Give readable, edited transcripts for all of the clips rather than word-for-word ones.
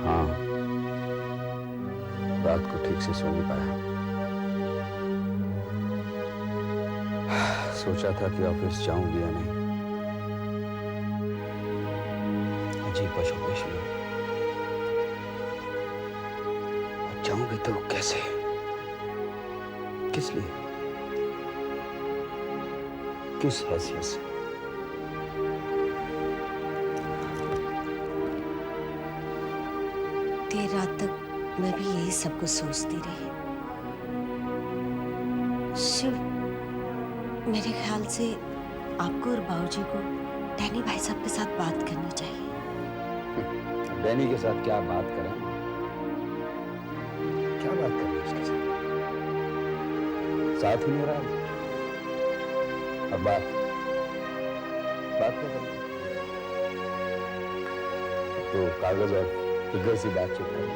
हाँ, रात को ठीक से सो नहीं पाया। सोचा था कि ऑफिस जाऊंगी या नहीं। अजीब बशोबश में हूं। और जाऊंगी तो कैसे? किस लिए? किस हैसियत से? देर रात तक मैं भी यही सब कुछ सोचती रही। शिव, मेरे ख्याल से आपको और बाबूजी को डैनी भाई साहब के साथ बात करनी चाहिए। डैनी के साथ क्या बात करें? क्या बात करनी है उसके साथ ही नहीं रहा। अब बात क्या करें? तो कागज और फिगर सी बातचीत करें।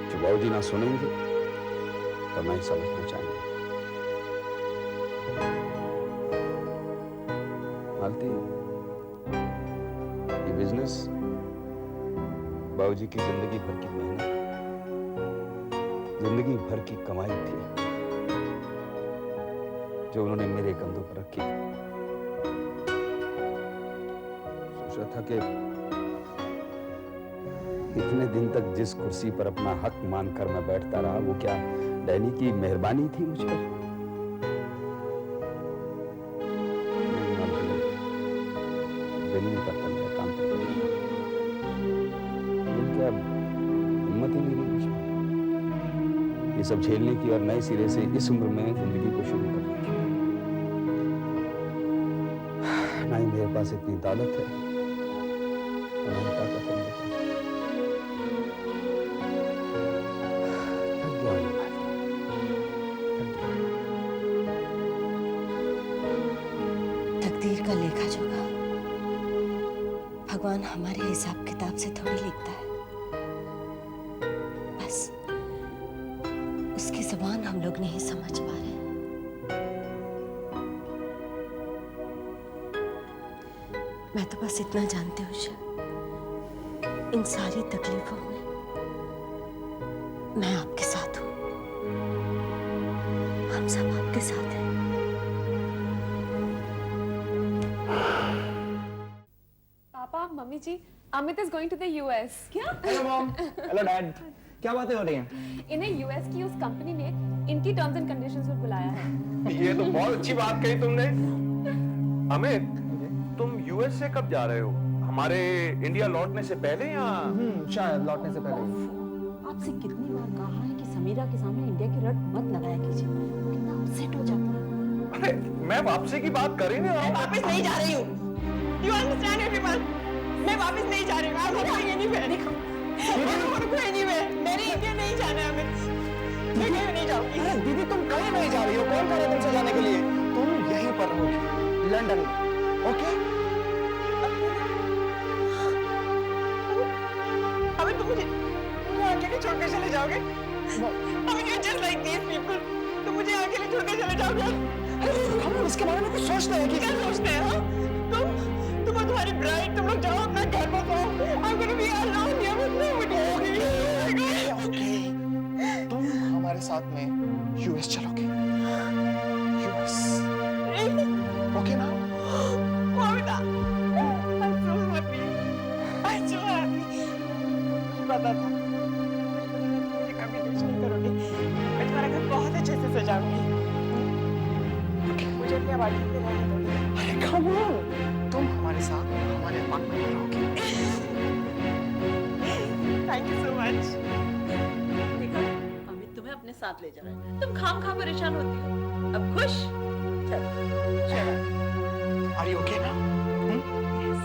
जो बाबूजी ना सुनेंगे तो नहीं समझना चाहेंगे। मालती, ये बिजनेस बाबूजी की जिंदगी भर की मेहनत, जिंदगी भर की कमाई थी जो उन्होंने मेरे कंधों पर रखी। सोचा था कि इतने दिन तक जिस कुर्सी पर अपना हक मानकर मैं बैठता रहा, वो क्या डैनी की मेहरबानी थी मुझ पर? दिल नहीं करता मेरा काम करता। क्या हिम्मत ही नहीं रही मुझे ये सब झेलने की और नए सिरे से इस उम्र में जिंदगी को शुरू करने की। ना ही मेरे पास इतनी दौलत है, ना ही ताकत है। थक गया हूं भाई, थक गया। तकदीर का लेखा जोखा भगवान हमारे हिसाब किताब से थोड़ी लिखता है। बस उसकी जुबान हम लोग नहीं समझ पा रहे। मैं तो बस इतना जानती हूँ शिव, इन सारी तकलीफों में मैं आपके साथ हूँ। हम सब आपके साथ हैं। पापा, मम्मी जी, Amit is going to the US. क्या? Hello mom. Hello dad. क्या बातें हो रही हैं? इन्हें यूएस की उस कंपनी ने इनकी टर्म्स एंड कंडीशंस पर बुलाया है। ये तो बहुत अच्छी बात कही तुमने। अमित, तुम यूएस से कब जा रहे हो? हमारे इंडिया लौटने से पहले या? शायद लौटने से पहले। आपसे कितनी बार कहा है कि समीरा के सामने इंडिया की रट मत लगाया कीजिए, वो कितना अपसेट हो जाती है। अरे मैं वापसी की बात कर ही नहीं रहा हूं। वापस नहीं जा रही हूँ। You understand everyone? मैं वापस नहीं जा रही हूँ। I'm not going anywhere. I don't want to go anywhere. मैंने इंडिया नहीं जाना है अमित। मैं कहीं नहीं जाऊँगी। अरे दीदी, तुम कहीं नहीं जा रही हो। कौन कह रहा है तुमसे जाने के लिए? तुम यहीं पर रहोगी, लंदन में। ओके? अमित, तुम मुझे अकेले छोड़ कर चले जाओगे? Amit, you're just like these people. तुम मुझे अकेले छोड़ कर चले जाओगे? अरे हम इसके बारे में कुछ सोचते हैं कि क्या सोचते हैं? हाँ? तुम और तुम्हारी ब्राइड, तुम लोग जाओ अपना घर बसाओ। I'm gonna be alone here with nobody. Okay, तुम हमारे साथ में यूएस चलोगे। यूएस। ओके ना? Mamita, I'm so happy. I'm so happy. मुझे पता था मुझे कभी डिश नहीं करोगी। मैं तुम्हारा घर बहुत अच्छे से सजाऊंगी। मुझे अपने अपार्टमेंट में रहने दो। अरे कम ऑन, तुम हमारे साथ हमारे अपार्टमेंट में रहोगे। Thank you so much. देखो, अमित तुम्हें अपने साथ ले जा रहा है। तुम खाम परेशान होती हो। अब खुश? चलो। Are you okay now? Yes,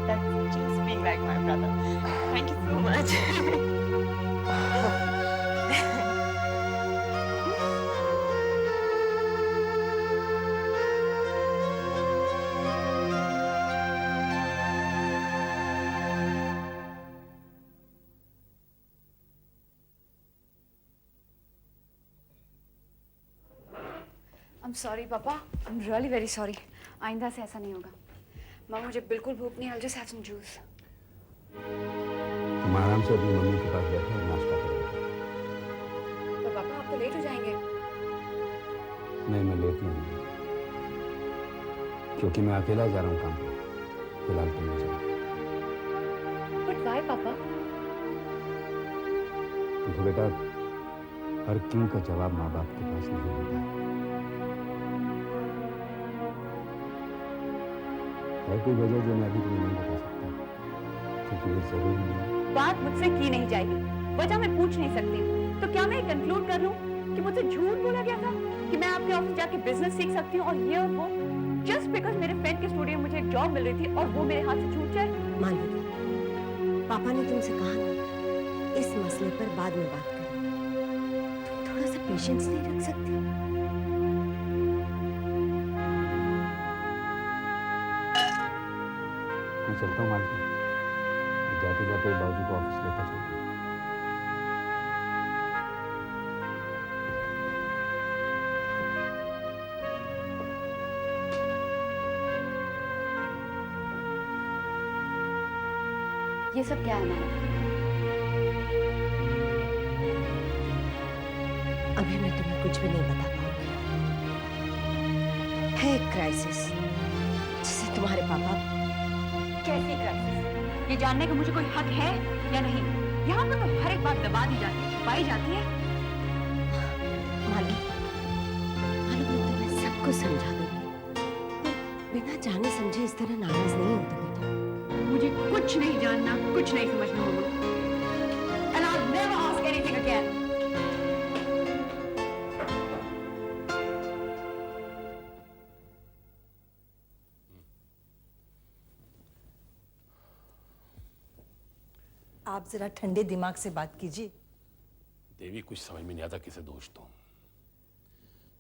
that's just being like my brother. Thank you so much. I'm sorry पापा, I'm really very sorry. आइंदा से ऐसा नहीं होगा। माँ, मुझे बिल्कुल भूख नहीं है। I'll just have some juice. तुम आराम से अपनी मम्मी के पास बैठो और नाश्ता करो। तो पापा आप तो लेट हो जाएंगे। नहीं, मैं लेट नहीं हूँ, क्योंकि मैं अकेला जा रहा हूँ काम पे। फिलहाल तुम नहीं जाओ। बट व्हाई पापा? देखो बेटा, हर क्यों का जवाब माँ बाप के पास नहीं होता है कोई वजह जो मैं अभी तुम्हें नहीं बता सकता, क्योंकि वो जरूरी नहीं है। बात मुझसे की नहीं जाएगी, वजह मैं पूछ नहीं सकती। तो क्या मैं कंक्लूड कर लूं कि मुझसे झूठ बोला गया था कि मैं आपके ऑफिस जाके बिजनेस सीख सकती हूँ और ये और वो, जस्ट बिकॉज मेरे फ्रेंड के स्टूडियो में मुझे एक जॉब मिल रही थी और वो मेरे हाथ से छूट जाए? मालविका, पापा ने तुमसे कहा ना, इस मसले पर बाद में बात करें। तुम थोड़ा सा पेशेंस नहीं रख सकती? मैं चलता हूँ मालकिन, जाते जाते बाबूजी को ऑफिस लेकर चलता हूँ। ये सब क्या है मामा? अभी मैं तुम्हें कुछ भी नहीं बता पाऊंगी। है एक क्राइसिस जिसे तुम्हारे पापा। कैसी क्राइसिस? ये जानने का मुझे कोई हक है या नहीं? यहाँ पर तो हर एक बात दबा दी जाती है, छुपाई जाती है। मालूम मैं तुम्हें सब कुछ समझा दूंगी। बिना जाने समझे इस तरह नाराज नहीं होते बेटा। मुझे कुछ नहीं जानना, कुछ नहीं समझना होगा। And I'll never ask anything again. आप जरा ठंडे दिमाग से बात कीजिए। देवी, कुछ समझ में नहीं आता किसे दोष दूं,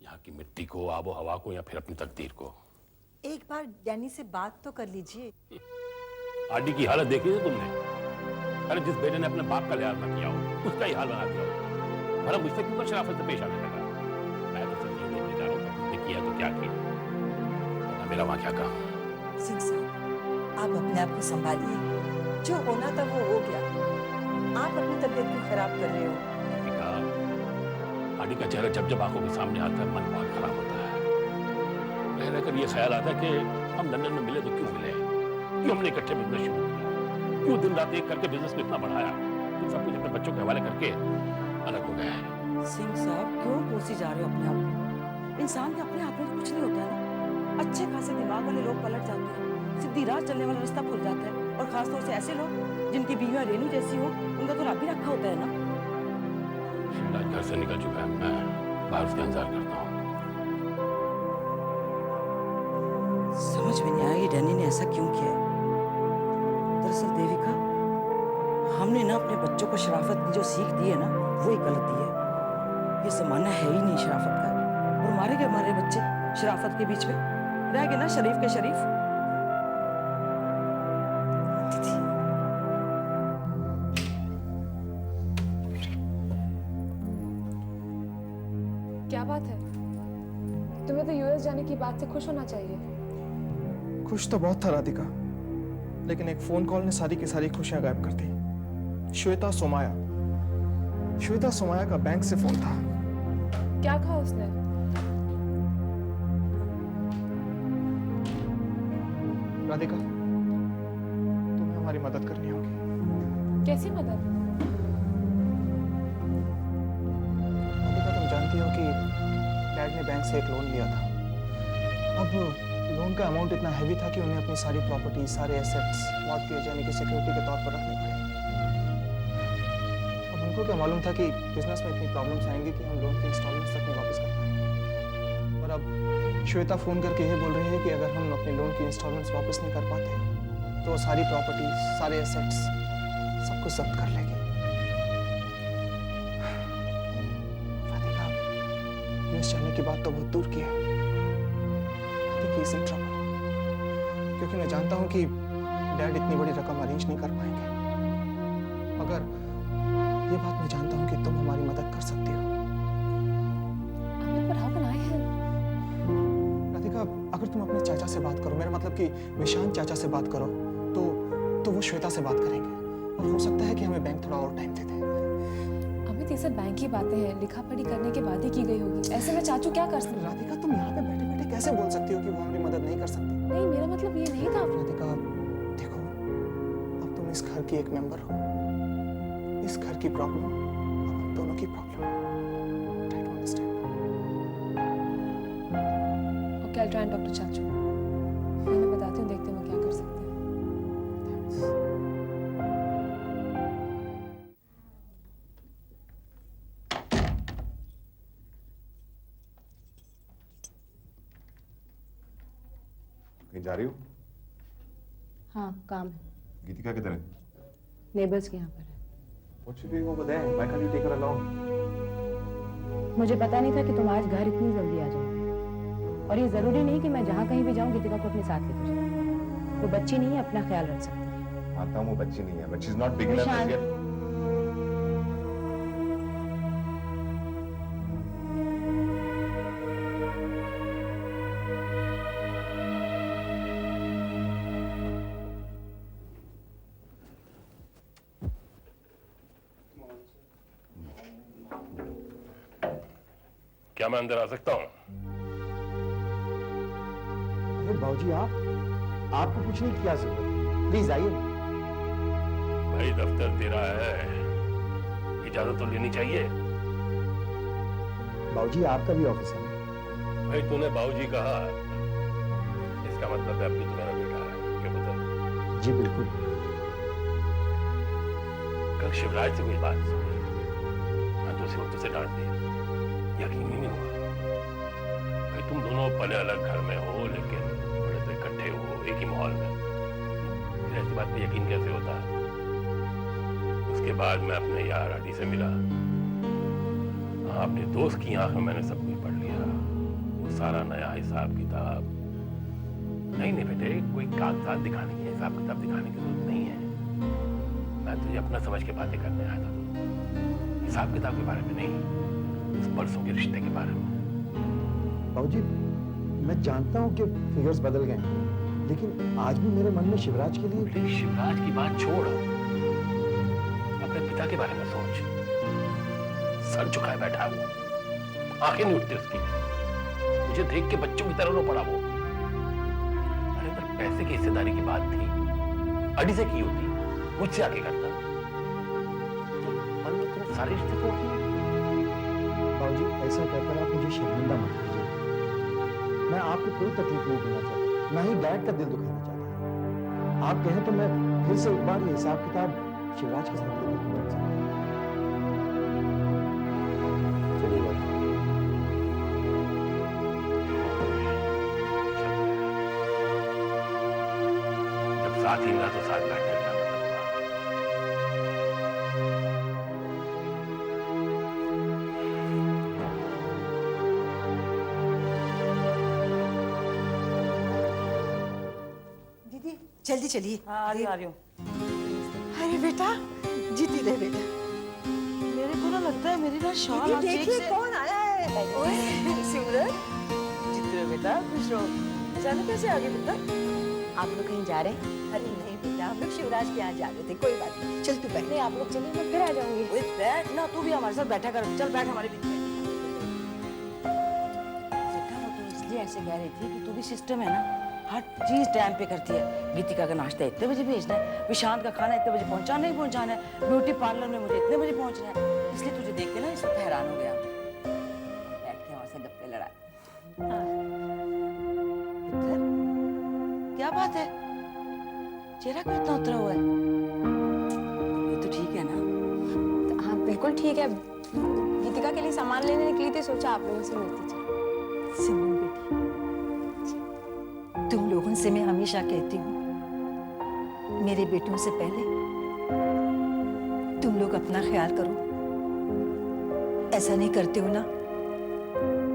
यहाँ की मिट्टी को, आबो हवा को, या फिर अपनी तकदीर को। एक बार डैनी से बात तो कर लीजिए। आडी की हालत देखी है तुमने? अरे जिस बेटे ने अपने बाप का लिहाज ना किया हो, उसका ही हाल बना दिया हो। भला मुझसे क्यों शराफत से पेश आने लगा? मैं तो सिर्फ ये देखने जा रहा हूँ उसने किया तो क्या किया, वरना मेरा वहां क्या काम। सिंह साहब, आप अपने आप को संभालिए। जो होना था वो हो गया। आप अपनी तबीयत क्यों खराब कर रहे हो? आडी का चेहरा जब जब आंखों के सामने आता है, मन बहुत खराब होता है। रह रहकर ये ख्याल आता है कि हम लंदन में मिले तो क्यों मिले, क्यों हमने इकट्ठे बिजनेस शुरू किया, क्यों दिन रात एक करके बिजनेस को इतना बढ़ाया, फिर सब कुछ अपने बच्चों के हवाले करके अलग हो गए हैं। सिंह साहब, क्यों कोसी जा रहे हो अपने आप को? इंसान के अपने हाथ में कुछ नहीं होता है ना। अच्छे खासे दिमाग वाले लोग पलट जाते हैं, सीधी राह चलने वाला रास्ता भूल जाता है। और खासतौर से ऐसे लोग जिनकी बीवियां रेनू जैसी हो, उनका तो रब भी रखा होता है ना। शिवराज घर से निकल चुका है, मैं बाहर उसका इंतजार करता हूँ। समझ में नहीं आया कि डैनी ने ऐसा क्यों किया है। दरअसल देविका, हमने ना अपने बच्चों को शराफत की जो सीख दी है ना, वो ही गलत दी है। ये जमाना है ही नहीं शराफत का। और मारे गए हमारे बच्चे शराफत के बीच में रह गए ना, शरीफ के शरीफ। क्या बात है? तुम्हें तो यूएस जाने की बात से खुश होना चाहिए। खुश तो बहुत था राधिका, लेकिन एक फोन कॉल ने सारी की सारी खुशियां गायब कर दी। श्वेता सोमाया का बैंक से फोन था। क्या कहा उसने? राधिका, तुम्हें हमारी मदद करनी होगी। कैसी मदद? राधिका, तुम जानती हो कि डैड ने बैंक से एक लोन लिया था। अब लोन का अमाउंट इतना हैवी था कि उन्हें अपनी सारी प्रॉपर्टी, सारे एसेट्स मॉर्गेज यानी कि सिक्योरिटी के तौर पर रखने पड़े। अब उनको क्या मालूम था कि बिजनेस में इतनी प्रॉब्लम्स आएंगी कि हम लोन के इंस्टॉलमेंट्स तक नहीं वापस कर पाएंगे। और अब श्वेता फोन करके ये बोल रही है कि अगर हम अपने लोन की इंस्टॉलमेंट्स वापस नहीं कर पाते तो वो सारी प्रॉपर्टी, सारे एसेट्स सब कुछ जब्त कर लेंगे। राधिका, यूएस जाने की बात तो बहुत दूर की है। इज इन ट्रबल, क्योंकि मैं जानता हूं कि डैड इतनी बड़ी रकम अरेंज नहीं कर पाएंगे, मगर ये बात मैं जानता हूं कि तुम हमारी मदद कर सकती हो। राधिका, अगर तुम अपने चाचा से बात करो, मेरा मतलब कि विशांत चाचा से बात करो, तो वो श्वेता से बात करेंगे। और हो सकता है कि हमें बैंक थोड़ा और टाइम दे दे। अमित ये सब बैंक की बातें हैं, लिखा पढ़ी करने के बाद ही की गई होगी। ऐसे में चाचू क्या कर सकते? राधिका, तुम यहाँ पे बैठे बैठे कैसे बोल सकती हो कि वो हमारी मदद नहीं कर सकती? नहीं, मेरा मतलब ये नहीं था। राधिका, देखो, अब तुम इस घर की एक मेंबर हो। इस घर की प्रॉब्लम अब हम दोनों की प्रॉब्लम है। Try to understand. Okay, I try talk to चाचू। मैं बताती हूँ, देखते हैं वो क्या कर सकते हैं। कहीं जा रही हो? हाँ, काम है, गीतिका किधर है? नेबर्स के यहाँ पर है। What's she doing over there? Why can't you take her along? मुझे पता नहीं था कि तुम आज घर इतनी जल्दी आ जाओगे, और ये जरूरी नहीं कि मैं जहाँ कहीं भी जाऊँ गीतिका को अपने साथ लेकर जाऊँ। वो बच्ची नहीं है, अपना ख्याल रख सकती है। मानता हूँ वो बच्ची नहीं है, but she's not big enough निशान। yet. क्या मैं अंदर आ सकता हूँ? अरे बाबूजी, आपको पूछने की क्या जरूरत है? प्लीज आइए। भाई दफ्तर तेरा है, इजाजत तो लेनी चाहिए। बाबूजी, आपका भी ऑफिस है। भाई तूने बाबूजी कहा, इसका मतलब है अब भी तुम्हारा बेटा है, क्यों बता? जी बिल्कुल। कल शिवराज से कोई बात सुनी, मैं तो उसी वक्त उसे डांट दिया, यकीन ही नहीं हुआ। भाई तुम दोनों पले अलग घर में हो, लेकिन बड़े तो इकट्ठे हो एक ही माहौल में, फिर ऐसी बात पे यकीन कैसे होता है? उसके बाद मैं अपने यार आदि से मिला, हाँ, अपने दोस्त की आंख में मैंने सब कुछ पढ़ लिया, वो सारा नया हिसाब किताब। नहीं नहीं बेटे, कोई कागजात दिखाने की, हिसाब किताब दिखाने की जरूरत नहीं है। मैं तुझे अपना समझ के बातें करने आया था, हिसाब किताब के बारे में नहीं, उस परसों के रिश्ते के बारे में। बाबूजी, मैं जानता हूँ कि फिगर्स बदल गए, लेकिन आज भी मेरे मन में शिवराज के लिए। लेकिन शिवराज की बात छोड़, अपने पिता के बारे में सोच। सर झुकाए बैठा है वो, आंखें नहीं उठती उसकी, मुझे देख के बच्चों की तरह रो पड़ा वो। अरे अगर पैसे की हिस्सेदारी की बात थी, अडी से की होती, मुझसे आगे करता, तो मन में तुमने सारे रिश्ते तोड़ दिए। बाबूजी, ऐसा कहकर आप मुझे शर्मिंदा मत कीजिए। मैं आपको कोई तकलीफ नहीं देना चाहता, ना ही डैड का दिल दुखाना चाहता। आप कहें तो मैं फिर से एक बार ये हिसाब किताब शिवराज के साथ लेकर बैठ सकता हूं। चलिए बाबूजी। जब साथ ही मिला तो साथ बैठ कर जल्दी चलिए। हाँ, आ रही हूँ। अरे बेटा, जीती रहे बेटा। मेरे को ना लगता है मेरी ना शाल आज एक देखिए से। कौन आया है। ओए सिमरन, जीते रहो बेटा, खुश रहो। अचानक कैसे आ गए बेटा? आप लोग कहीं जा रहे हैं? अरे नहीं बेटा, हम लोग शिवराज के यहाँ जा रहे थे, कोई बात नहीं। चल तू पहले। आप लोग चलिए, मैं फिर आ जाऊंगी। ओए बैठ ना, तू भी हमारे साथ बैठा कर। चल बैठ हमारे बीच में। बेटा वो तो इसलिए ऐसे कह रही थी कि तू भी सिस्टम है ना, हर चीज टाइम पे करती है। गीतिका का नाश्ता इतने बजे भेजना है, विशांत का खाना इतने बजे पहुंचाना ही पहुंचाना है, ब्यूटी पार्लर में मुझे इतने बजे पहुंचना है। इसलिए तुझे देख के ना इस वक्त हैरान हो गया। बैठ के हमारे साथ गप्पे लड़ा। पुत्र, क्या बात है? चेहरा क्यों इतना उतरा हुआ है? ये तो ठीक है ना? हाँ बिल्कुल ठीक है। गीतिका के लिए सामान लेने निकली थी, सोचा आप लोगों से मिलती चली। सिमरन बेटी, तुम लोगों से मैं हमेशा कहती हूँ, मेरे बेटों से पहले तुम लोग अपना ख्याल करो। ऐसा नहीं करते हो ना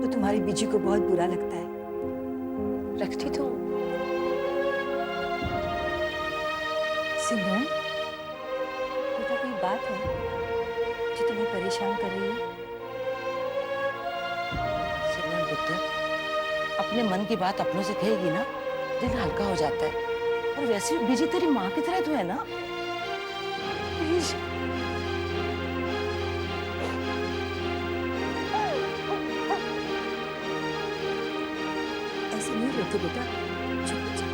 तो तुम्हारी बीजी को बहुत बुरा लगता है। रखती तो सिमरन, बेटा कोई बात है जो तुम्हें परेशान कर रही है? सिमरन पुत्र, अपने मन की बात अपनों से कहेगी ना, दिल हल्का हो जाता है। और वैसे भी बीजी तेरी माँ की तरह तो है ना। नहीं रोते बेटा, चुप हो जा।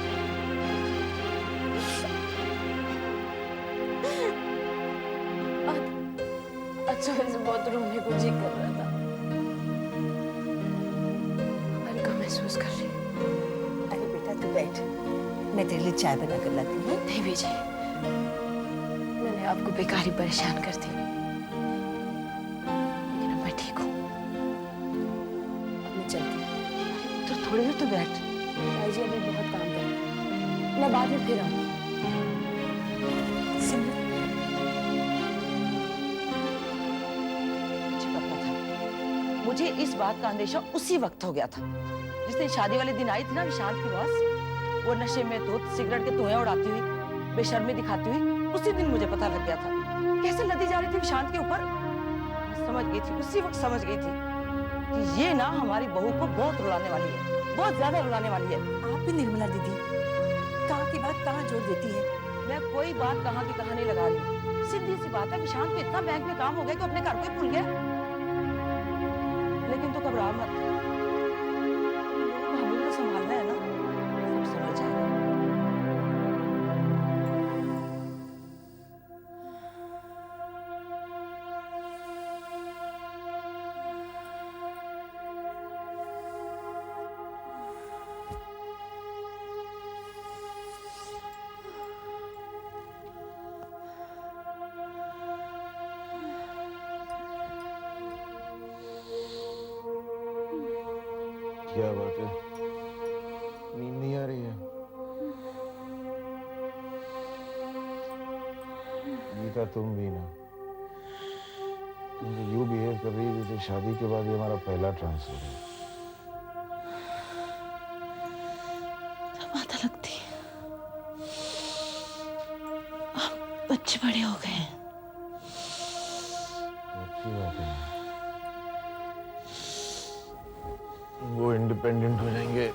अच्छा वैसे बहुत रोने को जी कर रहा था। हल्का महसूस कर रही हूँ। अरे बेटा तू बैठ, मैं तेरे लिए चाय बना कर लाती हूँ। नहीं भेजे, मैंने आपको बेकार ही परेशान कर दी, लेकिन अब मैं ठीक हूँ। अब मैं चलती हूँ। तो थोड़ी देर तो बैठ। भाई जी अभी बहुत काम कर रहे हैं, मैं बाद में फिर आऊँगी। सिमरन, मुझे पता था, मुझे इस बात का अंदेशा उसी वक्त हो गया था जिस दिन शादी वाले दिन आई थी ना विशांत की बॉस, वो नशे में धुत सिगरेट के धुएं उड़ाती हुई, बेशर्मी दिखाती हुई, उसी दिन मुझे पता लग गया था कैसे लदी जा रही थी विशांत के ऊपर। मैं समझ गई थी, उसी वक्त समझ गई थी कि ये ना हमारी बहू को बहुत रुलाने वाली है, बहुत ज्यादा रुलाने वाली है। आप भी निर्मला दीदी कहाँ की बात कहाँ जोड़ देती है। मैं कोई बात कहाँ की कहाँ नहीं लगा रही, सीधी सी बात है, विशांत को इतना बैंक में काम हो गया कि अपने घर को ही भूल गया। लेकिन तो घबरा मत, भाभी को संभालना है ना, सब समझ जाएगा। क्या बात है, नींद नहीं आ रही है? गीता तुम भी ना, तुम तो यूं बिहेव कर रही है जैसे शादी के बाद ये हमारा पहला ट्रांसफर है। माता लगती है, आप बच्चे बड़े हो गए हैं। तो अच्छी बात है, वो इंडिपेंडेंट हो जाएंगे।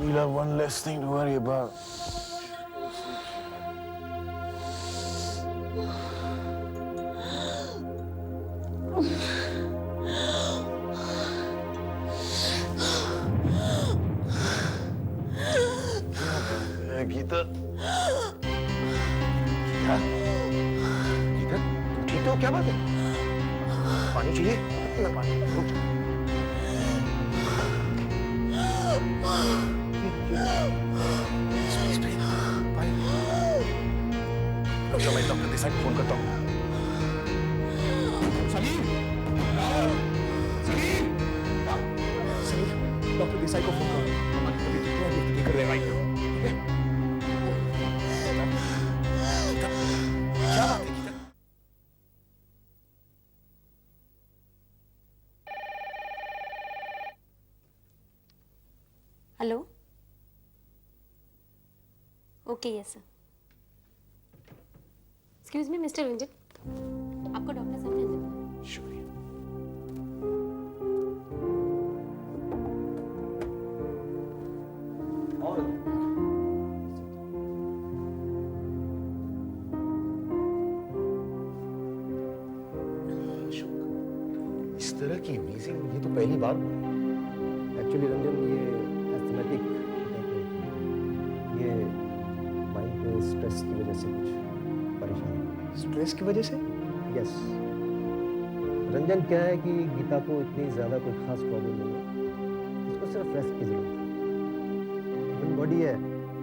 We'll have one less thing to worry about. Gita, क्या? गीता, तुम ठीक हो? क्या बात है? पानी चाहिए? मैं पानी रुक जा। मैं डॉक्टर देसाई को फोन करता हूँ। सलीम, सलीम, सलीम, डॉक्टर देसाई को फोन करो। हमारी तबीयत ठीक कर रहे हैं, ठीक है? क्या बात है Gita? Hello, okay yes sir. Excuse me mister Ranjan, आपको डॉक्टर साहब ने अंदर। शुक्रिया। इस तरह की वीजिंग ये तो पहली बार हुआ है। एक्चुअली रंजन, ये एस्थमेटिक अटैक नहीं थी, ये माइंड पे स्ट्रेस की वजह से कुछ परेशानी। स्ट्रेस की वजह से? यस रंजन, क्या है कि गीता को इतनी ज़्यादा कोई खास प्रॉब्लम नहीं है, उसको सिर्फ रेस्ट की ज़रूरत है। ह्यूमन बॉडी है,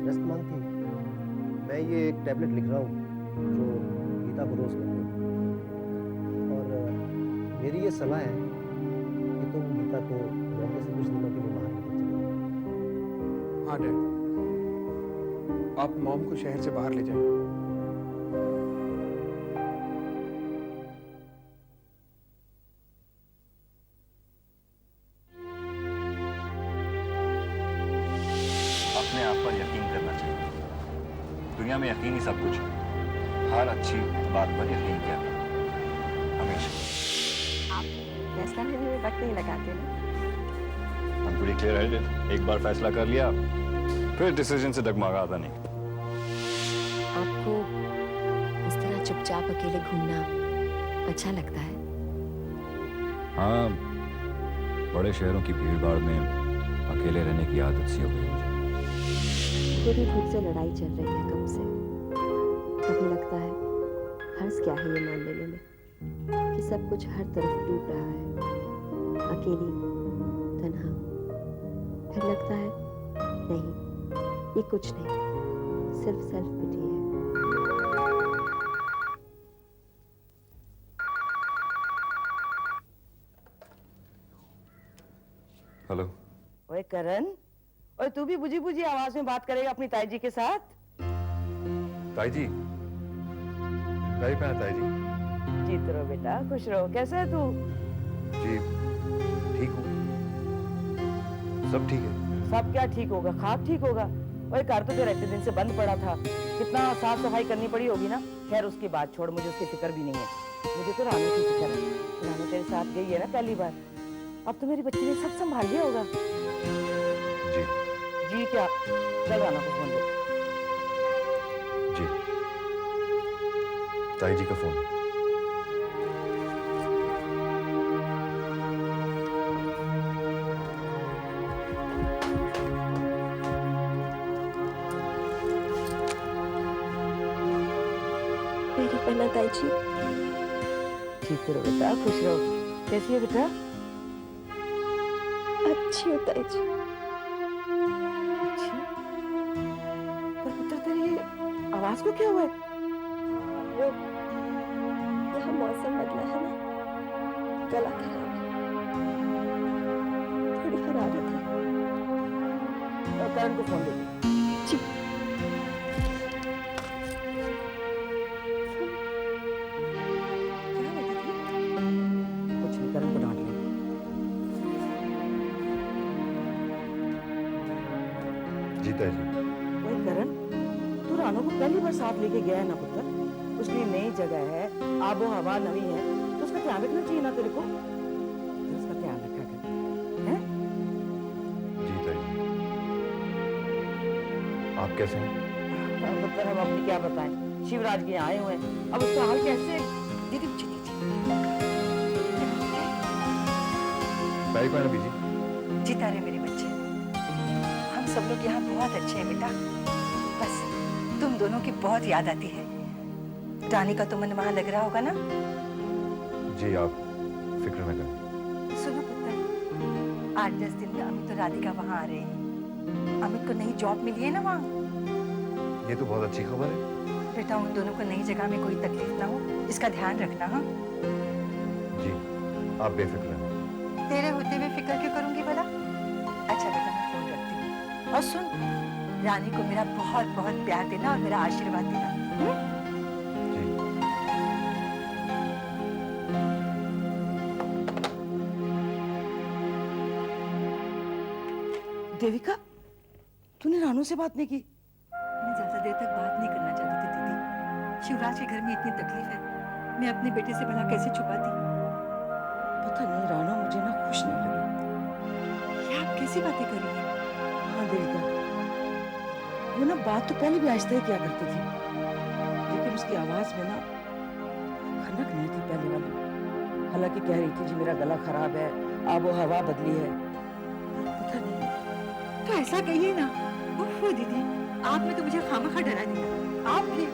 रेस्ट मांगती है। मैं ये एक टैबलेट लिख रहा हूँ जो गीता को रोज़ करनी है, और मेरी ये सलाह है कि तुम गीता को बॉम्बे से कुछ दिनों के लिए बाहर लेकर चलो। हाँ डैड, आप मॉम को शहर से बाहर ले जाएं। अपने आप पर यकीन करना चाहिए। दुनिया में यकीन ही सब कुछ है। हर अच्छी बात पर यकीन किया करो, हमेशा। आप फैसला लेने में वक्त नहीं लगाते ना? I'm pretty clear-headed। एक बार फैसला कर लिया फिर डिसीजन से डगमगाता नहीं। आपको इस तरह चुपचाप अकेले घूमना अच्छा लगता है? हाँ, बड़े शहरों की भीड़ भाड़ में अकेले रहने की आदत सी हो गई मुझे। खुद ही खुद से लड़ाई चल रही है कब से। कभी लगता है हर्ष क्या है ये मान लेने में कि सब कुछ हर तरफ टूट रहा है, अकेली तन्हा। फिर लगता है नहीं, ये कुछ नहीं, सिर्फ सेल्फ पिटी है। हेलो। ओए करण, और तू भी बुझी बुझी आवाज में बात करेगा अपनी ताई जी के साथ? ताई जी, ताई पहना ताई जी। जीत रहो बेटा, खुश रहो। कैसा है तू? जी ठीक हूँ, सब ठीक है। सब क्या ठीक होगा, खाक ठीक होगा। ओए घर तो तेरा इतने दिन से बंद पड़ा था, कितना साफ सफाई करनी पड़ी होगी ना। खैर उसकी बात छोड़, मुझे उसकी फिक्र भी नहीं है। मुझे तो रानू की फिक्र है। रानू तेरे साथ गई है ना पहली बार, अब तो मेरी बच्ची ने सब संभाल लिया होगा। जी जी क्या? चल रानू को फोन दे। जी ताई जी का फोन। मेरी पन्ना ताई जी। ठीक रहो बेटा, खुश रहो। कैसी है बेटा? अच्छी हो ताई जी। अच्छी? पर पुत्र तेरी आवाज को क्या हुआ है? वो यहाँ मौसम बदला है ना, गला खराब है, थोड़ी हरारत है। और करण को फोन दे। जी कुछ नहीं, करण को डांट लिया। जी ताई जी। वही करण, तू रानू को पहली बार साथ लेके गया है ना पुत्र। उसके लिए नई जगह है, आबो हवा नवी है, तो उसका ध्यान रखना चाहिए ना तेरे को। उसका ध्यान रखा कर, हैं? जी ताई जी। आप कैसे हैं? पुत्र हम अपनी क्या बताएं, शिवराज के यहाँ आए हुए हैं, अब उसका हाल कैसे है? दीदी मुझे दीजिए। ताई पहना बीजी। जी तारे मेरे बच्चे, हम सब लोग यहाँ बहुत अच्छे हैं बेटा। बस तुम दोनों की बहुत याद आती है। रानी का तो मन वहाँ लग रहा होगा ना? जी आप फिक्र न करें। सुनो पुत्र, 8-10 दिन में अमित और राधिका वहाँ आ रहे हैं। अमित को नई जॉब मिली है ना वहाँ। ये तो बहुत अच्छी खबर है। बेटा उन दोनों को नई जगह में कोई तकलीफ ना हो, इसका ध्यान रखना। हाँ जी आप बेफिक्र हैं। तेरे होते हुए फिक्र क्यों करूंगी भला? अच्छा बेटा मैं फोन रखती हूँ। और सुन, रानी को मेरा बहुत बहुत प्यार देना और मेरा आशीर्वाद देना। जी देविका, तूने रानू से बात नहीं की? मैं ज्यादा देर तक बात नहीं करना चाहती थी दीदी। शिवराज के घर में इतनी तकलीफ है, मैं अपने बेटे से भला कैसे छुपाती? पता नहीं रानू मुझे ना खुश नहीं लगी। ये आप कैसी बातें कर रही हैं? हाँ देविका, वो ना बात तो पहले भी आहिस्ता ही किया करती थी, लेकिन उसकी आवाज में ना खनक नहीं थी पहले वाली। हालांकि कह रही थी जी मेरा गला खराब है, आबो हवा बदली है। पता नहीं। तो ऐसा कहिए ना। ओहो दीदी, आपने तो मुझे खामखा डरा दिया। आप भी।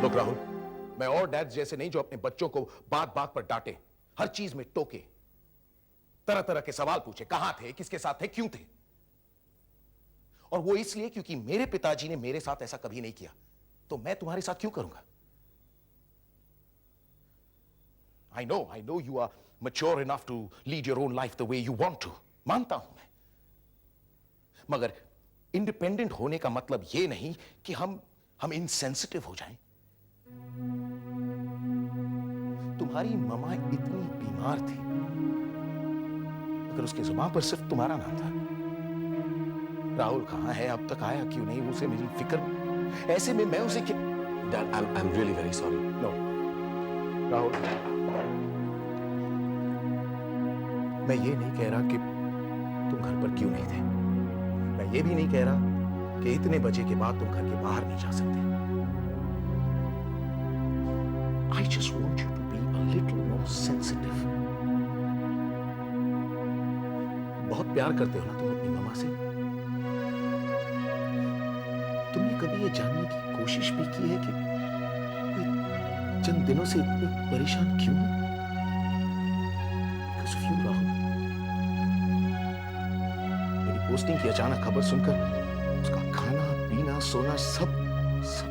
लोग राहुल, मैं और डैड जैसे नहीं जो अपने बच्चों को बात बात पर डांटे, हर चीज में टोके, तरह तरह के सवाल पूछे, कहां थे, किसके साथ थे, क्यों थे। और वो इसलिए क्योंकि मेरे पिताजी ने मेरे साथ ऐसा कभी नहीं किया, तो मैं तुम्हारे साथ क्यों करूंगा। I know you are mature enough to lead your own life the way you want to, मानता हूं मैं, मगर इंडिपेंडेंट होने का मतलब यह नहीं कि हम इनसेंसिटिव हो जाएं। तुम्हारी ममा इतनी बीमार थी, अगर उसकी जुबान पर सिर्फ तुम्हारा नाम था। राहुल कहां है, अब तक आया क्यों नहीं, उसे मेरी फिक्र। ऐसे में मैं उसे Dad, I'm really very sorry. No Rahul, मैं ये नहीं कह रहा कि तुम घर पर क्यों नहीं थे। मैं ये भी नहीं कह रहा कि इतने बजे के बाद तुम घर के बाहर नहीं जा सकते। I just want you to be a little more sensitive. बहुत प्यार करते हो ना तुम अपनी मम्मा से? तुमने कभी ये जानने की कोशिश भी की है कि कोई चंद दिनों से इतनी परेशान क्यों है? Because of you, Rahul. मेरी पोस्टिंग की अचानक खबर सुनकर उसका खाना पीना सोना सब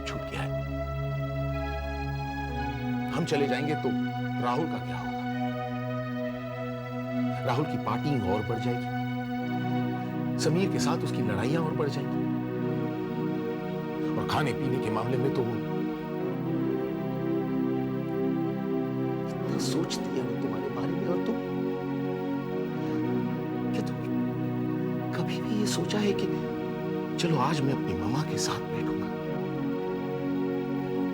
छूट गया है। हम चले जाएंगे तो राहुल का क्या होगा? राहुल की पार्टिंग और बढ़ जाएगी, समीर के साथ उसकी लड़ाइयां और बढ़ जाएंगी, और खाने पीने के मामले में तो वो इतना सोचती है वो तुम्हारे बारे में। और तुम क्या तुमने कभी भी ये सोचा है कि चलो आज मैं अपनी मम्मा के साथ बैठूंगा,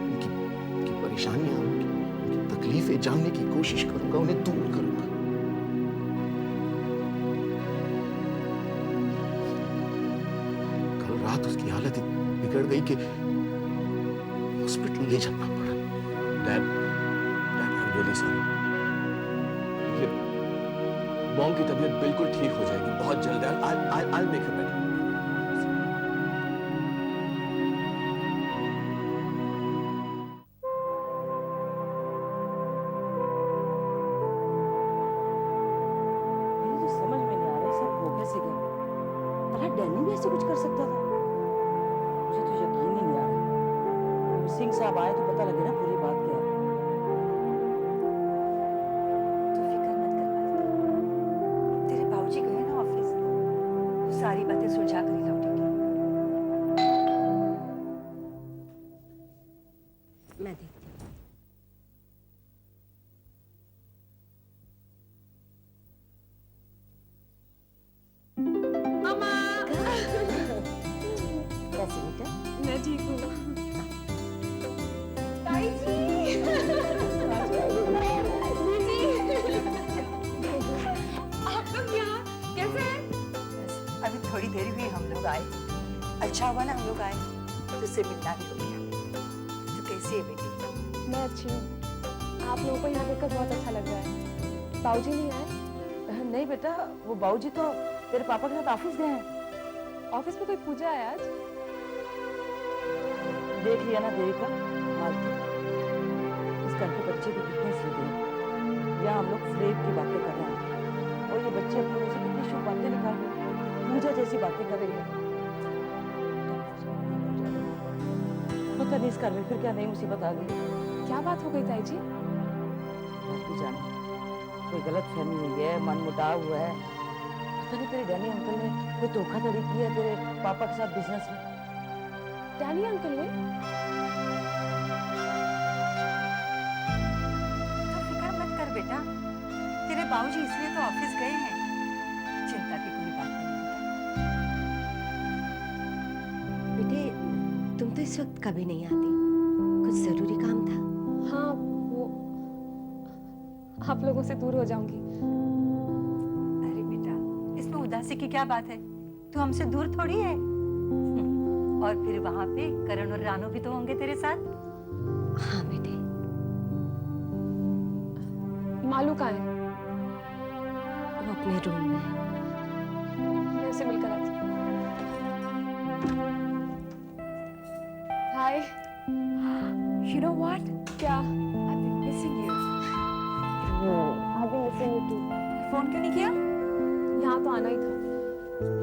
उनकी परेशानियां उनकी तकलीफें जानने की कोशिश करूंगा, उन्हें दूर करूंगा। कल रात उसकी हालत बिगड़ गई कि हॉस्पिटल ले जाना पड़ा। Dad, I am really sorry. Mom की तबीयत बिल्कुल ठीक हो जाएगी बहुत जल्द। I make her better. मुझे तो समझ में नहीं आ रहा सब हो कैसे गए। भला डैनी भी ऐसे कुछ कर सकता था? मुझे तो यकीन ही नहीं आ रहा। अब सिंह साहब आए तो पता लगे ना पूरी बात क्या है। तो फिक्र मत कर मालिका। तेरे बाबूजी गए ना ऑफिस, तो सारी बातें सुलझा कर ही लौटेंगे। मैं देखती हूँ। मामा कैसे बेटा? मैं ठीक हूँ। ताई जी आप लोग यहाँ कैसे हैं? अभी थोड़ी देर हुई हम लोग आए। अच्छा हुआ ना हम लोग आए, तुझसे मिलना भी हो गया। तू कैसी है बेटी? मैं अच्छी हूँ। आप लोगों को यहाँ देखकर बहुत अच्छा लग रहा है। बाबूजी नहीं आए? नहीं बेटा, वो बाबूजी तो तेरे पापा के साथ ऑफिस गए हैं। ऑफिस में कोई पूजा है आज? देख लिया ना देविका, मालती इस घर के बच्चे भी कितने सीधे हैं। यहाँ हम लोग फ्रेब की बातें कर रहे हैं और ये बच्चे अपने मुंह से कितनी शुभ बातें निकाल रहे हैं, पूजा जैसी बातें कर रही है। पता नहीं इस घर में फिर क्या नई मुसीबत आ गई। क्या बात हो गई ताई जी? तू जाने कोई गलत फहमी हुई है, मन मुटाव हुआ है। पता नहीं तेरे डैनी अंकल ने कोई धोखाधड़ी की है तेरे पापा के साथ बिजनेस में। डैनी अंकल ने? तो फिक्र मत कर बेटा, तेरे बाबूजी इसलिए तो ऑफिस गए हैं। चिंता की कोई बात नहीं बेटे, तुम तो इस वक्त कभी नहीं आती। कुछ जरूरी काम था? हाँ, वो आप लोगों से दूर हो जाऊंगी। अरे बेटा, इसमें उदासी की क्या बात है? तू हमसे दूर थोड़ी है। और फिर वहां पे करण और रानू भी तो होंगे तेरे साथ। हाँ बेटे। मालू कहाँ है? वो अपने रूम में है। मैं उसे मिलकर आती हूँ। हाय। You know what? क्या? I've been missing you. I've been missing you too. Phone क्यों नहीं किया? यहाँ तो आना ही था।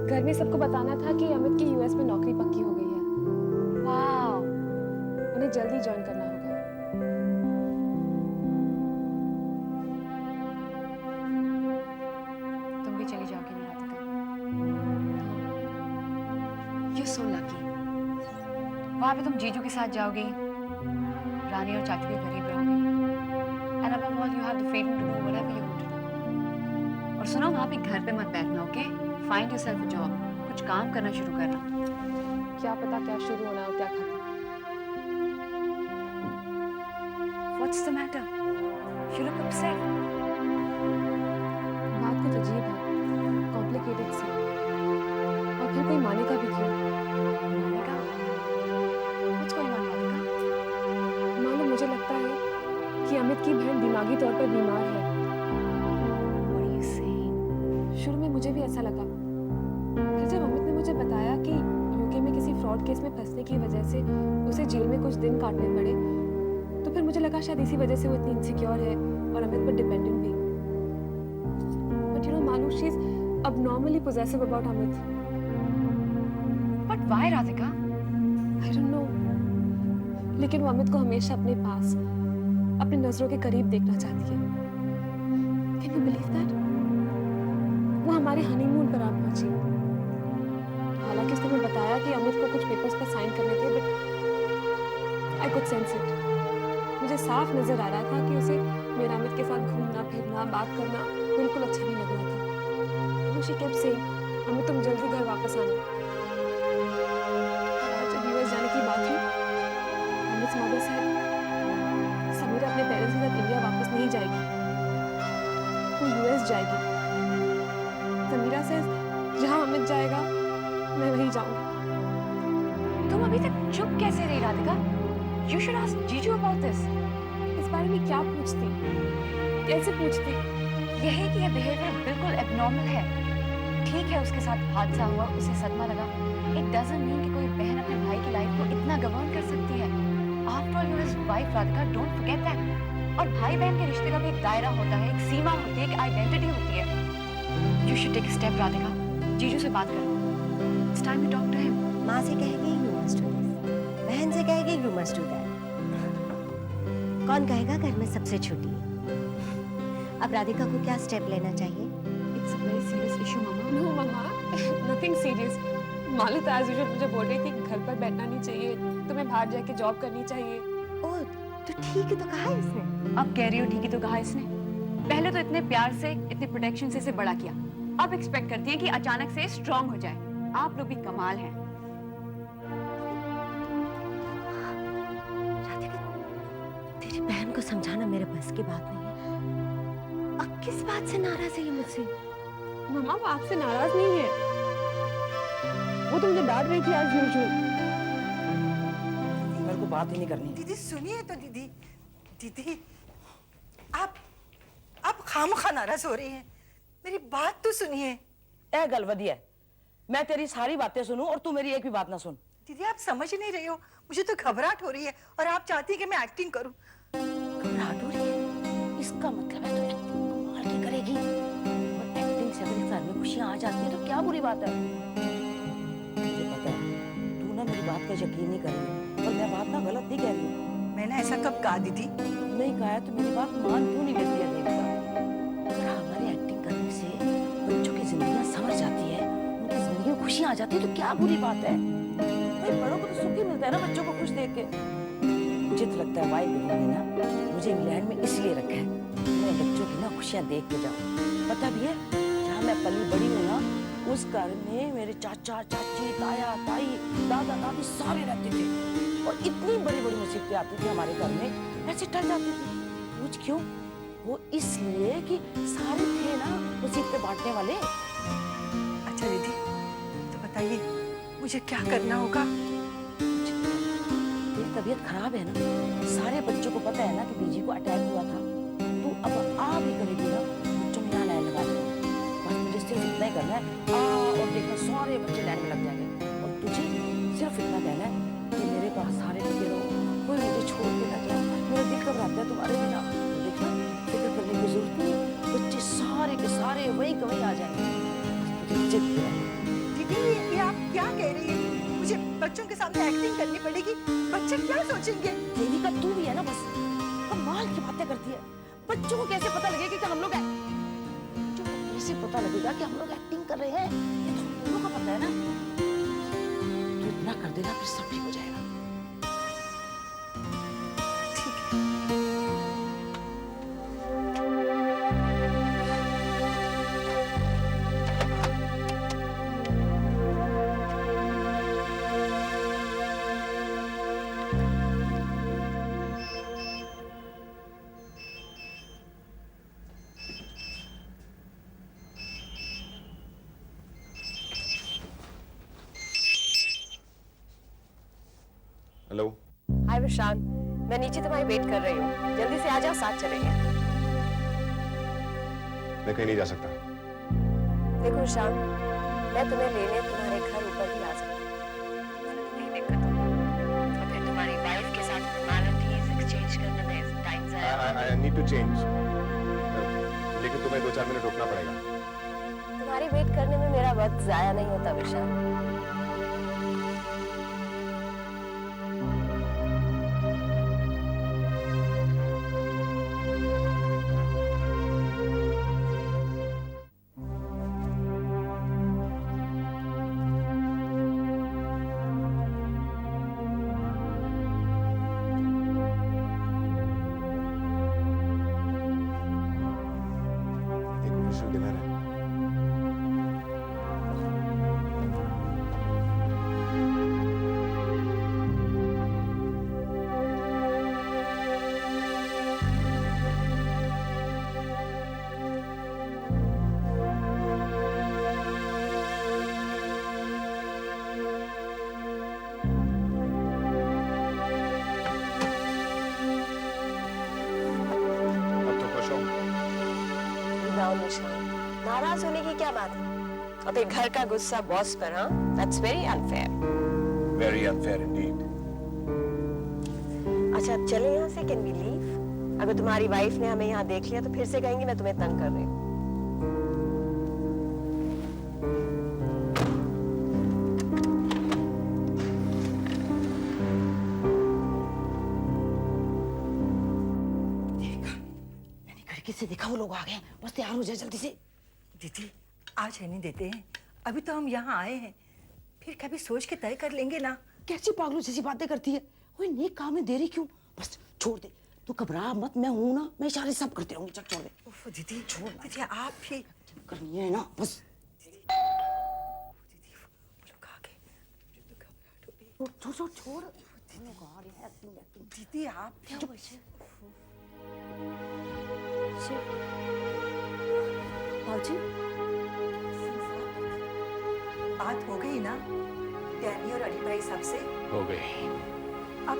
घर में सबको बताना था कि अमित की यूएस में नौकरी पक्की हो गई है। वाह, उन्हें जल्दी ज्वाइन करना होगा। तुम भी चली जाओगी ना राधिका? You're so lucky. वहाँ पे तुम जीजू के साथ जाओगी, रानी और चाचू के करीब रहोगी, and above all you have the freedom to do whatever you want to do. और सुनो, वहाँ पे घर पे मत बैठना, okay? Find yourself a job. कुछ काम करना शुरू करना। क्या पता क्या शुरू होना और क्या खत्म। What's the matter? You look upset. बात कुछ अजीब है, कॉम्प्लिकेटेड सी। और फिर कोई मानेगा भी क्यों? मानेगा? What's going on, Radhika? मालूम, मुझे लगता है कि अमित की बहन दिमागी तौर पर बीमार है। What are you saying? शुरू में मुझे भी ऐसा लगा, मुझे बताया कि यूके में किसी फ्रॉड केस में फंसने की वजह से उसे जेल में कुछ दिन काटने पड़े, तो फिर मुझे लगा शायद इसी वजह से वो इतनी इनसिक्योर है और अमित पर डिपेंडेंट भी। But you know Malu, she is abnormally possessive about Amit. But why, Radhika? I don't know. लेकिन वो अमित को हमेशा अपने पास, अपनी नजरों के करीब देखना चाहती है। Can you believe that? वो हमारे हनीमून पर आ पहुंची। हालांकि उसने मुझे बताया कि अमित को कुछ पेपर्स पर साइन करने थे, but I could sense it. मुझे साफ नजर आ रहा था कि उसे मेरा अमित के साथ घूमना फिरना बात करना बिल्कुल अच्छा नहीं लग रहा था। She kept saying, अमित तुम जल्दी घर वापस आना। आज जब यूएस जाने की बात हुई, अमित मदर से समीरा अपने पेरेंट्स के साथ इंडिया वापस नहीं जाएगी, वो यूएस जाएगी। समीरा से जहाँ अमित जाएगा मैं वहीं जाऊंगी। तुम अभी तक चुप कैसे रही राधिका? You should ask जीजू about this. इस बारे में क्या पूछती, कैसे पूछती? यह है कि यह बिहेवियर बिल्कुल एबनॉर्मल है। ठीक है, उसके साथ हादसा हुआ, उसे सदमा लगा। इट डजंट मीन कि कोई बहन अपने भाई की लाइफ को इतना गवर्न कर सकती है। After all you is wife Radhika, don't forget that. और भाई बहन के रिश्ते का भी एक दायरा होता है, एक सीमा होती है, एक आइडेंटिटी होती है। You should take a step Radhika, जीजू से बात करो। It's time to talk to him. माँ से कहेगी यू मस्ट डू दिस, बहन से कहेगी यू मस्ट डू दैट। कौन कहेगा घर में सबसे छोटी है? अब राधिका को क्या स्टेप लेना चाहिए? It's a very serious issue, Mama. No, Mama, nothing serious. Malu तो as usual मुझे बोल रही थी घर पर बैठना नहीं चाहिए, तुम्हें बाहर जाके जॉब करनी चाहिए। ओह, तो ठीक है तो कहा इसने? अब कह रही हो ठीक ही तो कहा इसने। पहले तो इतने प्यार से, इतने प्रोटेक्शन से इसे बड़ा किया, अब एक्सपेक्ट करती है कि अचानक से स्ट्रांग हो जाए। आप लोग भी कमाल हैं। राधिका, तेरी बहन को समझाना मेरे बस की बात नहीं है। अब किस बात से नाराज है ये मुझसे? मम्मा वो आपसे नाराज नहीं है, वो तो मुझे डांट रही थी आज यूजुअल। मेरे को बात ही नहीं करनी। दीदी सुनिए तो दीदी आप खामखा नाराज हो रही हैं। मेरी बात तो सुनिए। ए गलवदी है, मैं तेरी सारी बातें सुनूं और तू मेरी एक भी बात ना सुन। दीदी आप समझ नहीं रही हो, मुझे तो घबराहट हो रही है और आप चाहती हैं कि मैं एक्टिंग करूं। घबराहट हो रही है, इसका मतलब है तू एक्टिंग कमाल की करेगी। और एक्टिंग से अगर घर में खुशियां आ जाती है तो क्या बुरी बात है? मुझे पता है तू ना मेरी बात का यकीन नहीं कर रही, और मैं बात ना गलत नहीं कह रही हूँ। मैंने ऐसा कब कहा दीदी? नहीं कहा है तो मेरी बात मान क्यों नहीं लेती है देविका? अगर हमारी एक्टिंग करने से बच्चों की जिंदगियां संवर जाती है, उनकी जिंदगी में खुशियां आ जाती है तो क्या बुरी बात है? भाई बड़ों को तो सुख ही मिलता है ना बच्चों को खुश देख के। मुझे तो लगता है भाई ने ना मुझे इंग्लैंड में इसलिए रखा है, मैं बच्चों की ना खुशियां देख के जाऊं। पता भी है जहाँ मैं पली बड़ी हूँ ना, उस घर में मेरे चाचा चाची, ताया ताई, दादा दादी सारे रहते थे, और इतनी बड़ी बड़ी मुसीबतें आती थी हमारे घर में, ऐसे टल जाती थी। पूछ क्यों? वो इसलिए कि सारे थे ना मुसीबतें बांटने वाले। अच्छा दीदी तो बताइए मुझे क्या करना होगा? तेरी तबीयत खराब है ना, सारे बच्चों को पता है ना कि बीजी को अटैक हुआ था। तू अब आ भी करेगी ना, बच्चों में यहाँ लाइन लगा दे। बस मुझे सिर्फ इतना ही करना है, आ और देखना सारे बच्चे लाइन में लग जाएंगे, और तुझे सिर्फ इतना कहना है कि मेरे पास सारे टिके रहो, कोई मुझे छोड़ के ना जाए, मेरा दिल घबराता है तुम्हारे बिना। देखना फिक्र करने की जरूरत नहीं, बच्चे सारे के सारे वहीं के वहीं आ जाएंगे। दीदी ये आप क्या कह रही हैं? मुझे बच्चों के सामने एक्टिंग करनी पड़ेगी, बच्चे क्या सोचेंगे? देविका तू भी है ना, बस कमाल की बातें करती है। बच्चों को कैसे पता लगेगा कि हम लोग बच्चों को कैसे पता लगेगा कि हम लोग एक्टिंग कर रहे हैं? ये तो हम दोनों को पता है ना। तू इतना कर देना फिर सब ठीक हो जाएगा। हेलो। हाय विशाल, मैं नीचे तुम्हारी वेट कर रही हूँ, जल्दी से आ जाओ, साथ चलेंगे। मैं कहीं नहीं जा सकता। देखो विशाल, मैं तुम्हें लेने तुम्हारे तुम्हारे घर ऊपर भी आ सकती हूँ, नहीं दिक्कत होगी। और फिर तुम्हारी वाइफ के साथ फॉर्मेलिटीज एक्सचेंज करने में टाइम जाएगा। आई नीड टू चेंज, लेकिन तुम्हें 2-4 मिनट रुकना पड़ेगा। तुम्हारी वेट करने में मेरा वक्त जाया नहीं होता विशाल। एक ऑफिशियल डिनर है। अब तो खुश हो? नाराज होने की क्या बात है? और फिर घर का गुस्सा बॉस पर, हाँ? That's very unfair. Very unfair indeed. अच्छा अब चले यहाँ से, कैन वी लीव? अगर तुम्हारी वाइफ ने हमें यहाँ देख लिया तो फिर से कहेंगे मैं तुम्हें तंग कर रही हूँ। मैंने खिड़की से देखा वो लोग आ गए हैं, बस तैयार हो जाए जल्दी से। दीदी आज रहने देते हैं, अभी तो हम यहाँ आए हैं, फिर कभी सोच के तय कर लेंगे ना। कैसी पागलों जैसी बातें करती है? कोई नेक काम में देरी क्यों? बस छोड़ दे, तू घबरा मत, मैं हूं ना, मैं इशारे सब करती रहूंगी। चल छोड़ दे। उफ, दीदी छोड़, दीदी आप भी करनी है ना बस। दीदी वो लोग आ गए, मुझे तो घबराहट हो रही है। छोड़ छोड़ छोड़। दीदी आप भी बात हो गई ना डैनी और अली भाई साहब से? हो गई। अब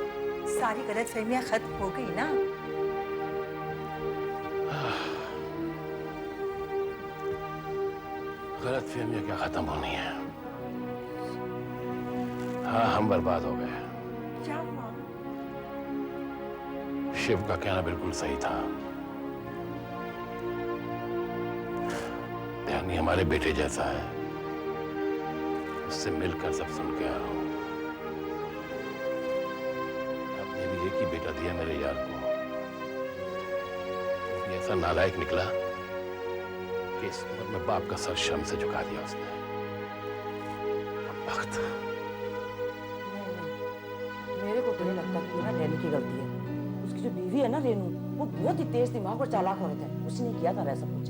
सारी गलतफहमियां खत्म हो गई ना? गलतफहमियां क्या खत्म होनी है? हाँ हम बर्बाद हो गए। क्या हुआ? शिव का कहना बिल्कुल सही था। ध्यानी हमारे बेटे जैसा है, उससे मिलकर सब सुन के आ रहा हूं। आपने भी एक ही बेटा दिया मेरे यार को, ये ऐसा नालायक निकला कि इस उम्र में बाप का सर शर्म से झुका दिया उसने। वक्त मेरे को तो नहीं लगता कि ना डैनी की गलती है। उसकी जो बीवी है ना रेनू, वो बहुत ही तेज दिमाग और चालाक औरत है, उसी ने किया था ऐसा कुछ।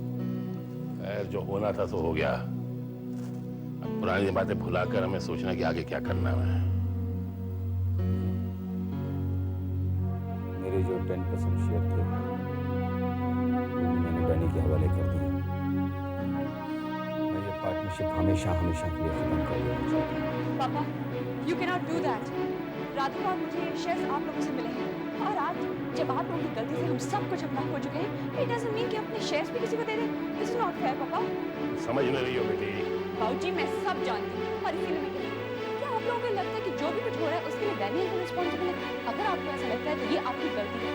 खैर जो होना था सो हो गया। अब पुरानी बातें भुलाकर हमें सोचना कि आगे क्या करना है। मेरे जो 10% शेयर थे वो मैंने डैनी के हवाले कर दिए। मैं ये पार्टनरशिप हमेशा हमेशा के लिए खत्म कर देना चाहता हूँ। पापा, you cannot do that. Radhika और मुझे शेयर्स आप लोगों से मिले हैं और आज जब आप लोगों की गलती से हम सब कुछ अपना खो चुके हैं, it doesn't mean कि अपने शेयर्स भी किसी को दे दें। This is not fair, पापा। समझ नहीं रही हो बेटी। बाबूजी मैं सब जानती हूँ और इसीलिए मैं कहती हूँ, क्या आप लोगों को लगता है कि जो भी कुछ हो रहा है उसके लिए डैनियल रिस्पॉन्सिबल है? अगर आपको ऐसा लगता है तो ये आपकी गलती है।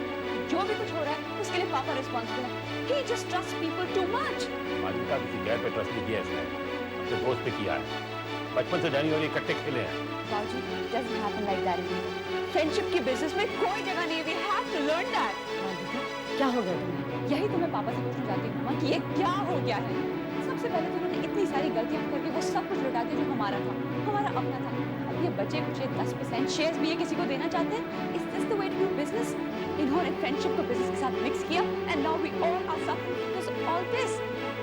जो भी कुछ हो रहा है उसके लिए पापा रिस्पॉन्सिबल है। He just trusts people too much. मालिका किसी गैर पे ट्रस्ट नहीं किया इसने, अपने दोस्त पे किया है। बचपन से डैनी और ये इकट्ठे खेले हैं। बाबूजी, it doesn't happen like that anymore. Friendship की बिजनेस में कोई जगह नहीं है। We have to learn that. क्या हो गया तुम्हें? यही तो मैं पापा से पूछना चाहती हूँ, मामा, कि ये क्या हो गया है? सबसे पहले तो उन्होंने इतनी सारी गलतियां करके वो सब कुछ लुटा दिया जो हमारा था, हमारा अपना था। अब ये बचे कुछ 10% शेयर्स भी ये किसी को देना चाहते हैं? Is this the way to do business? इन्होंने फ्रेंडशिप को बिजनेस के साथ मिक्स किया and now we all are suffering because of all this.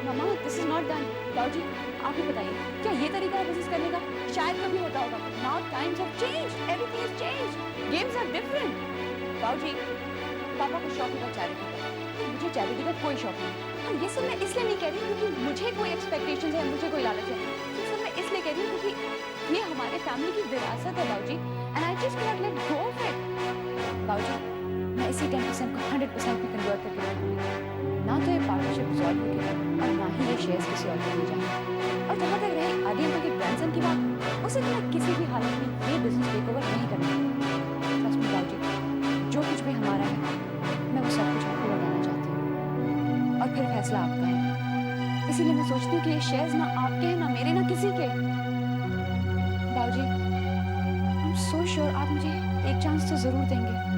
Mama, this is not done. बाबूजी, आप ही बताइए, क्या ये तरीका है बिजनेस करने का? शायद कभी होता होगा। Now times have changed. Everything has changed. Games are different. बाबूजी, पापा को शौक होगा चैरिटी का, मुझे चैरिटी का कोई शौक नहीं। और ये सब मैं इसलिए नहीं कह रही हूँ क्योंकि मुझे कोई एक्सपेक्टेशंस है, मुझे कोई लालच है। ये सब मैं इसलिए कह रही हूँ क्योंकि ये हमारे फैमिली की विरासत है बाबूजी, and I just cannot let go of it. बाबूजी, मैं इसी 10% को 100% में कन्वर्ट करके रखूंगी। ना तो ये पार्टनरशिप रिजॉल्व होगी और ना ही ये शेयर्स किसी और को दी जाएंगे। और जहाँ तक रही रेड्डी अंकल के ग्रैंडसन की बात, उसे तो मैं किसी भी हालत में ये बिजनेस टेक ओवर नहीं करना। ट्रस्ट मी बाबूजी, जो कुछ भी हमारा है मैं वो सब कुछ आपको बताना चाहती हूँ और फिर फैसला आपका है। इसीलिए मैं सोचती हूँ कि ये शेयर्स ना आपके हैं, ना मेरे, ना किसी के। बाबूजी, आई एम सो श्योर आप मुझे एक चांस तो जरूर देंगे।